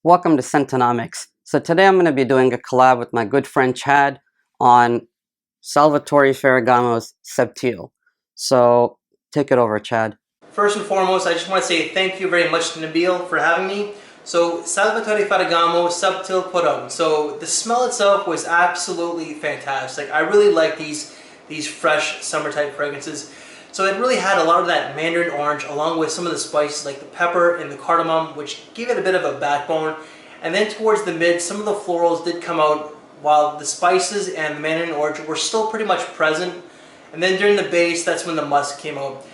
Welcome to Scentonomics. So today I'm going to be doing a collab with my good friend Chad on Salvatore Ferragamo's Subtil. So take it over, Chad. First and foremost, I just want to say thank you very much to Nabeel for having me. So Salvatore Ferragamo Subtil Pour Homme. So the smell itself was absolutely fantastic. I really like these fresh summer type fragrances. So it really had a lot of that mandarin orange along with some of the spices like the pepper and the cardamom, which gave it a bit of a backbone. And then towards the mid, some of the florals did come out while the spices and the mandarin orange were still pretty much present. And then during the base, that's when the musk came out.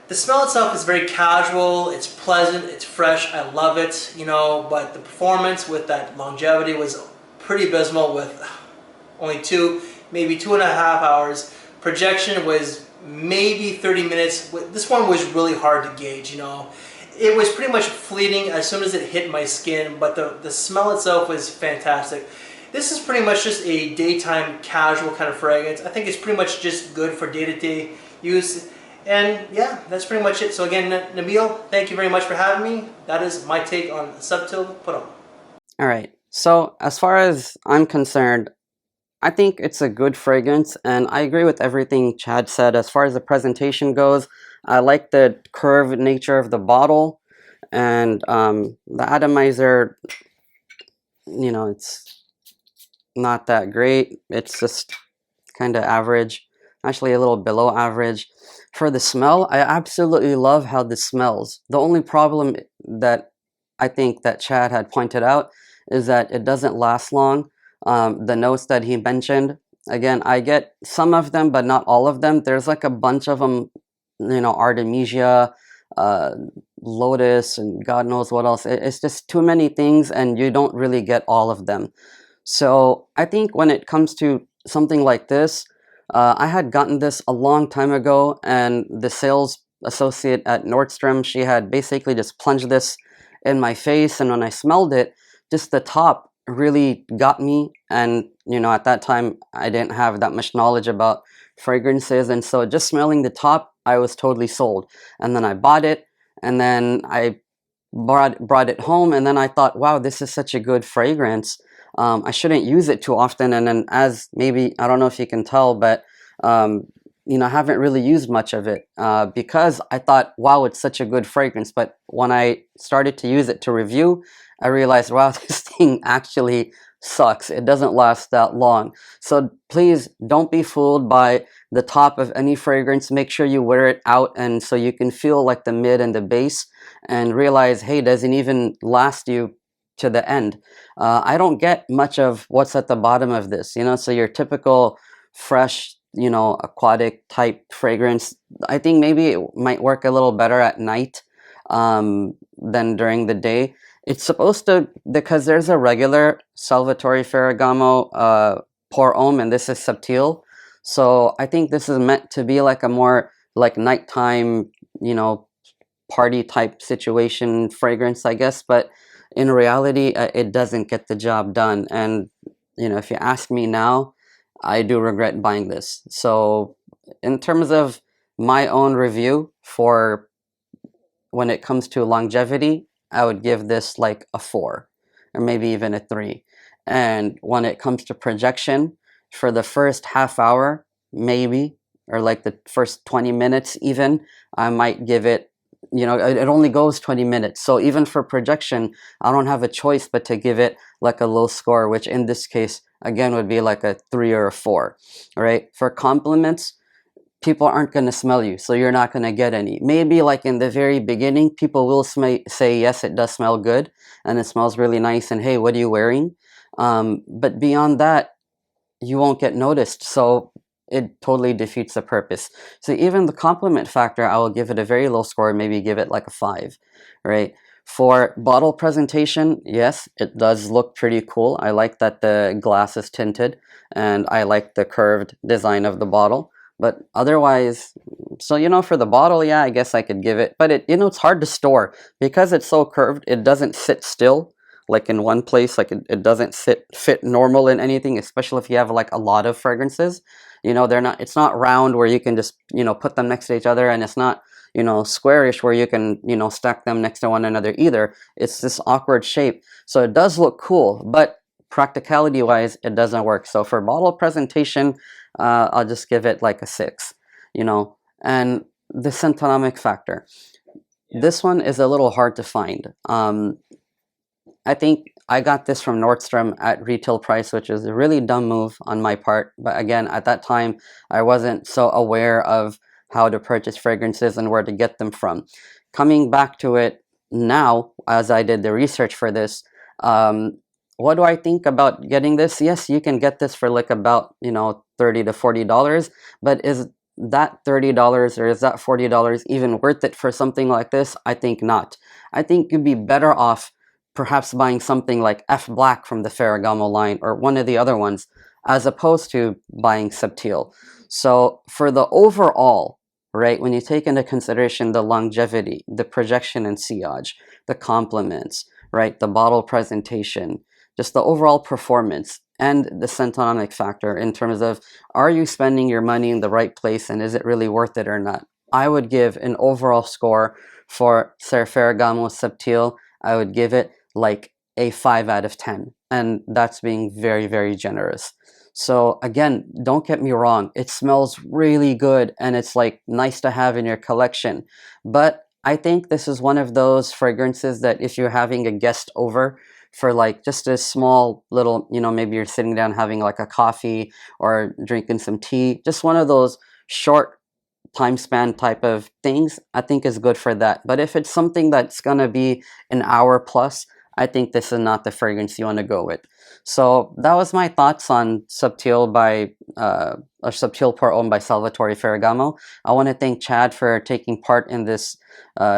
The smell itself is very casual, it's pleasant, it's fresh, I love it, you know, but the performance with that longevity was pretty abysmal with only maybe 2.5 hours. Projection was maybe 30 minutes. This one was really hard to gauge, you know. It was pretty much fleeting as soon as it hit my skin, but the smell itself was fantastic. This is pretty much just a daytime casual kind of fragrance. I think it's pretty much just good for day-to-day use. And yeah, that's pretty much it. So again, Nabeel, thank you very much for having me. That is my take on Subtil Pour Homme. Alright, so as far as I'm concerned, I think it's a good fragrance, and I agree with everything Chad said. As far as the presentation goes, I like the curved nature of the bottle, and the atomizer, you know, it's not that great. It's just kind of average, actually a little below average. For the smell, I absolutely love how this smells. The only problem that I think that Chad had pointed out is that it doesn't last long. The notes that he mentioned, again, I get some of them, but not all of them. There's like a bunch of them, you know, Artemisia, Lotus, and God knows what else. It's just too many things, and you don't really get all of them. So I think when it comes to something like this, I had gotten this a long time ago, and the sales associate at Nordstrom, she had basically just plunged this in my face, and when I smelled it, just the top really got me. And you know, at that time I didn't have that much knowledge about fragrances, and so just smelling the top, I was totally sold. And then I bought it, and then I brought it home, and then I thought, wow, this is such a good fragrance. I shouldn't use it too often, and then as maybe, I don't know if you can tell, but you know, I haven't really used much of it because I thought, wow, it's such a good fragrance. But when I started to use it to review, I realized, wow, this thing actually sucks. It doesn't last that long. So please don't be fooled by the top of any fragrance. Make sure you wear it out, and so you can feel like the mid and the base, and realize, hey, it doesn't even last you to the end. I don't get much of what's at the bottom of this, you know, so your typical fresh, you know, aquatic type fragrance. I think maybe it might work a little better at night than during the day. It's supposed to, because there's a regular Salvatore Ferragamo Pour Homme, and this is Subtil. So I think this is meant to be like a more like nighttime, you know, party type situation fragrance, I guess. But in reality, it doesn't get the job done. And you know, if you ask me now, I do regret buying this. So in terms of my own review for when it comes to longevity, I would give this like a 4 or maybe even a 3. And when it comes to projection, for the first half hour, maybe, or like the first 20 minutes even, I might give it, you know, it only goes 20 minutes. So even for projection, I don't have a choice but to give it like a low score, which in this case, again, would be like a 3 or a 4, right? For compliments, people aren't going to smell you, so you're not going to get any. Maybe like in the very beginning, people will say, yes, it does smell good, and it smells really nice, and hey, what are you wearing? But beyond that, you won't get noticed, so it totally defeats the purpose. So even the compliment factor, I will give it a very low score, maybe give it like a 5, right? For bottle presentation, yes, it does look pretty cool. I like that the glass is tinted, and I like the curved design of the bottle. But otherwise, so you know, for the bottle, yeah, I guess I could give it, but it, you know, it's hard to store because it's so curved. It doesn't sit still like in one place, like it doesn't fit normal in anything, especially if you have like a lot of fragrances. they're not, it's not round where you can just, put them next to each other, and it's not, squarish where you can, stack them next to one another either. It's this awkward shape. So it does look cool, but practicality wise, it doesn't work. So for bottle presentation, I'll just give it like a 6, and the Scentonomic factor. This one is a little hard to find. I think I got this from Nordstrom at retail price, which is a really dumb move on my part. But again, at that time, I wasn't so aware of how to purchase fragrances and where to get them from. Coming back to it now, as I did the research for this, what do I think about getting this? Yes, you can get this for like about, $30 to $40, but is that $30 or is that $40 even worth it for something like this? I think not. I think you'd be better off perhaps buying something like F Black from the Ferragamo line or one of the other ones, as opposed to buying Subtil. So for the overall, right, when you take into consideration the longevity, the projection and sillage, the compliments, right, the bottle presentation, just the overall performance, and the Scentonomic factor in terms of, are you spending your money in the right place and is it really worth it or not? I would give an overall score for Ser Ferragamo Subtil. I would give it like a 5 out of 10, and that's being very, very generous. So again, don't get me wrong, it smells really good and it's like nice to have in your collection, but I think this is one of those fragrances that if you're having a guest over for like just a small little, maybe you're sitting down having like a coffee or drinking some tea, just one of those short time span type of things, I think is good for that. But if it's something that's gonna be an hour plus, I think this is not the fragrance you want to go with. So that was my thoughts on Subtil or Subtil Pour Homme by Salvatore Ferragamo. I want to thank Chad for taking part in this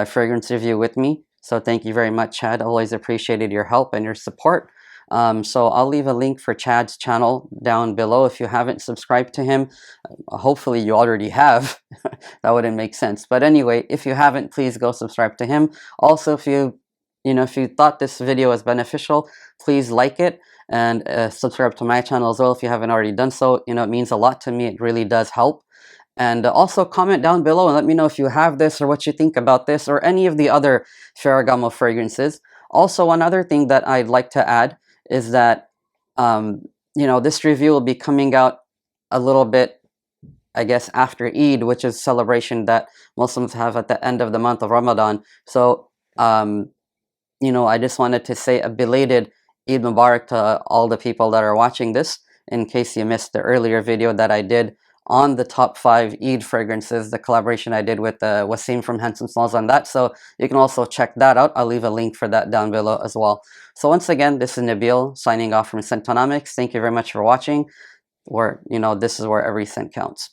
fragrance review with me. So thank you very much, Chad. Always appreciated your help and your support. So I'll leave a link for Chad's channel down below if you haven't subscribed to him. Hopefully you already have. That wouldn't make sense. But anyway, if you haven't, please go subscribe to him. Also, if you thought this video was beneficial, please like it and subscribe to my channel as well if you haven't already done so. It means a lot to me. It really does help. And also comment down below and let me know if you have this or what you think about this or any of the other Ferragamo fragrances. Also, one other thing that I'd like to add is that, this review will be coming out a little bit, I guess, after Eid, which is a celebration that Muslims have at the end of the month of Ramadan. So, I just wanted to say a belated Eid Mubarak to all the people that are watching this, in case you missed the earlier video that I did on the top 5 Eid fragrances, the collaboration I did with Wasim from Handsome Smells on that. So you can also check that out. I'll leave a link for that down below as well. So once again, this is Nabeel signing off from Scentonomics. Thank you very much for watching. This is where every scent counts.